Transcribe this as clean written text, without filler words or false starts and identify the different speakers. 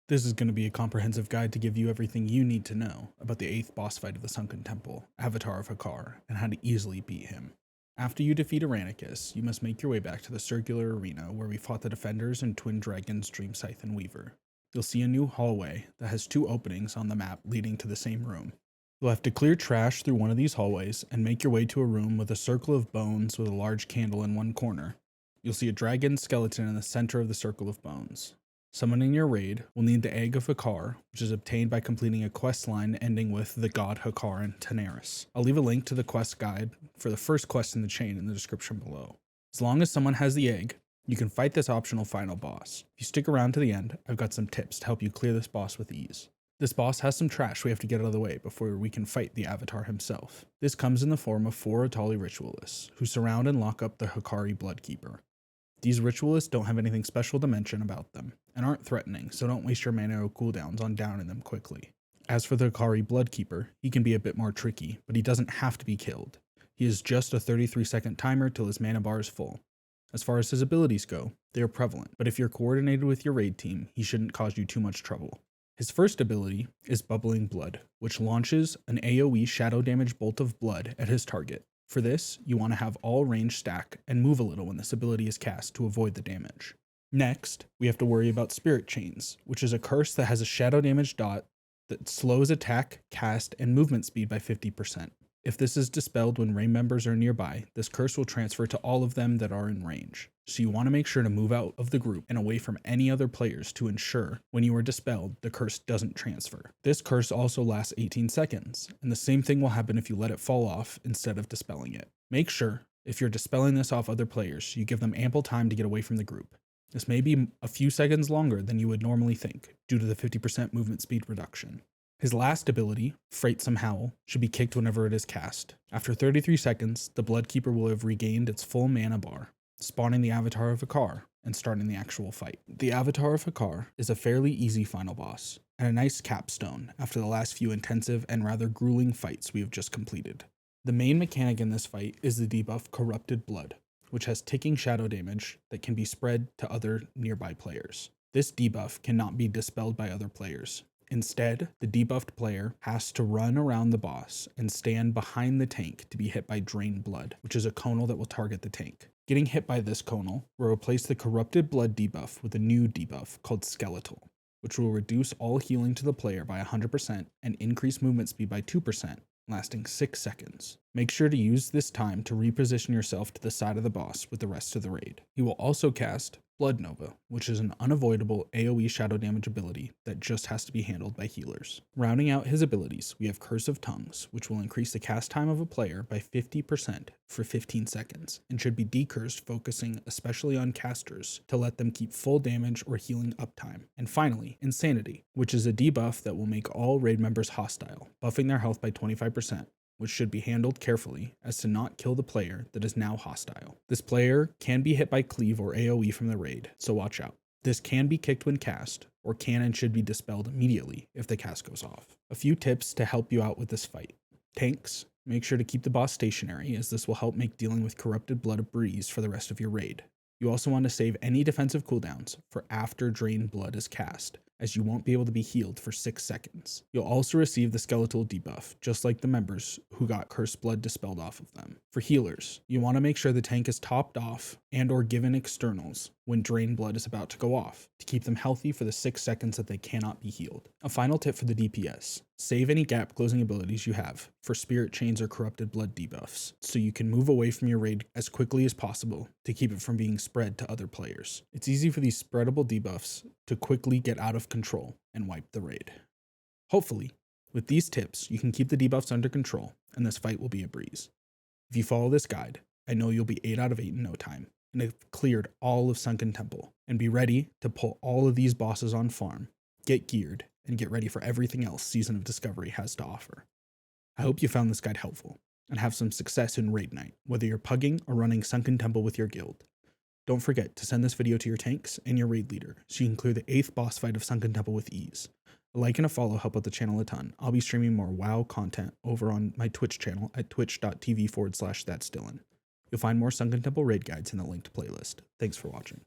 Speaker 1: This is going to be a comprehensive guide to give you everything you need to know about the 8th boss fight of the Sunken Temple, Avatar of Hakkar, and how to easily beat him. After you defeat Aranicus, you must make your way back to the circular arena where we fought the defenders and twin dragons Dream Scythe and Weaver. You'll see a new hallway that has 2 openings on the map leading to the same room. You'll have to clear trash through one of these hallways and make your way to a room with a circle of bones with a large candle in one corner. You'll see a dragon skeleton in the center of the circle of bones. Summoning your raid will need the Egg of Hakkar, which is obtained by completing a quest line ending with the god Hakkar and Taneris. I'll leave a link to the quest guide for the first quest in the chain in the description below. As long as someone has the egg, you can fight this optional final boss. If you stick around to the end, I've got some tips to help you clear this boss with ease. This boss has some trash we have to get out of the way before we can fight the Avatar himself. This comes in the form of 4 Atali ritualists, who surround and lock up the Hakkari Bloodkeeper. These ritualists don't have anything special to mention about them, and aren't threatening, so don't waste your mana or cooldowns on downing them quickly. As for the Hakkari Bloodkeeper, he can be a bit more tricky, but he doesn't have to be killed. He is just a 33-second timer till his mana bar is full. As far as his abilities go, they are prevalent, but if you're coordinated with your raid team, he shouldn't cause you too much trouble. His first ability is Bubbling Blood, which launches an AoE shadow damage bolt of blood at his target. For this, you want to have all range stack and move a little when this ability is cast to avoid the damage. Next, we have to worry about Spirit Chains, which is a curse that has a shadow damage dot that slows attack, cast, and movement speed by 50%. If this is dispelled when raid members are nearby, this curse will transfer to all of them that are in range. So you want to make sure to move out of the group and away from any other players to ensure when you are dispelled, the curse doesn't transfer. This curse also lasts 18 seconds, and the same thing will happen if you let it fall off instead of dispelling it. Make sure, if you're dispelling this off other players, you give them ample time to get away from the group. This may be a few seconds longer than you would normally think, due to the 50% movement speed reduction. His last ability, Frightsome Howl, should be kicked whenever it is cast. After 33 seconds, the Bloodkeeper will have regained its full mana bar, spawning the Avatar of Hakkar and starting the actual fight. The Avatar of Hakkar is a fairly easy final boss, and a nice capstone after the last few intensive and rather grueling fights we have just completed. The main mechanic in this fight is the debuff Corrupted Blood, which has ticking shadow damage that can be spread to other nearby players. This debuff cannot be dispelled by other players. Instead, the debuffed player has to run around the boss and stand behind the tank to be hit by Drain Blood, which is a conal that will target the tank. Getting hit by this conal will replace the Corrupted Blood debuff with a new debuff called Skeletal, which will reduce all healing to the player by 100% and increase movement speed by 2%, lasting 6 seconds. Make sure to use this time to reposition yourself to the side of the boss with the rest of the raid. He will also cast Blood Nova, which is an unavoidable AoE shadow damage ability that just has to be handled by healers. Rounding out his abilities, we have Curse of Tongues, which will increase the cast time of a player by 50% for 15 seconds, and should be decursed, focusing especially on casters to let them keep full damage or healing uptime. And finally, Insanity, which is a debuff that will make all raid members hostile, buffing their health by 25%. Which should be handled carefully as to not kill the player that is now hostile. This player can be hit by cleave or AoE from the raid, so watch out. This can be kicked when cast, or can and should be dispelled immediately if the cast goes off. A few tips to help you out with this fight. Tanks, make sure to keep the boss stationary, as this will help make dealing with Corrupted Blood a breeze for the rest of your raid. You also want to save any defensive cooldowns for after Drain Blood is cast, as you won't be able to be healed for 6 seconds. You'll also receive the Skeletal debuff, just like the members who got Cursed Blood dispelled off of them. For healers, you want to make sure the tank is topped off and or given externals when Drain Blood is about to go off, to keep them healthy for the 6 seconds that they cannot be healed. A final tip for the DPS, save any gap closing abilities you have for Spirit Chains or Corrupted Blood debuffs, so you can move away from your raid as quickly as possible to keep it from being spread to other players. It's easy for these spreadable debuffs to quickly get out of control and wipe the raid. Hopefully, with these tips, you can keep the debuffs under control and this fight will be a breeze. If you follow this guide, I know you'll be 8 out of 8 in no time and have cleared all of Sunken Temple and be ready to pull all of these bosses on farm, get geared, and get ready for everything else Season of Discovery has to offer. I hope you found this guide helpful and have some success in raid night, whether you're pugging or running Sunken Temple with your guild. Don't forget to send this video to your tanks and your raid leader so you can clear the 8th boss fight of Sunken Temple with ease. A like and a follow help out the channel a ton. I'll be streaming more WoW content over on my Twitch channel at twitch.tv/thatsdylan. You'll find more Sunken Temple raid guides in the linked playlist. Thanks for watching.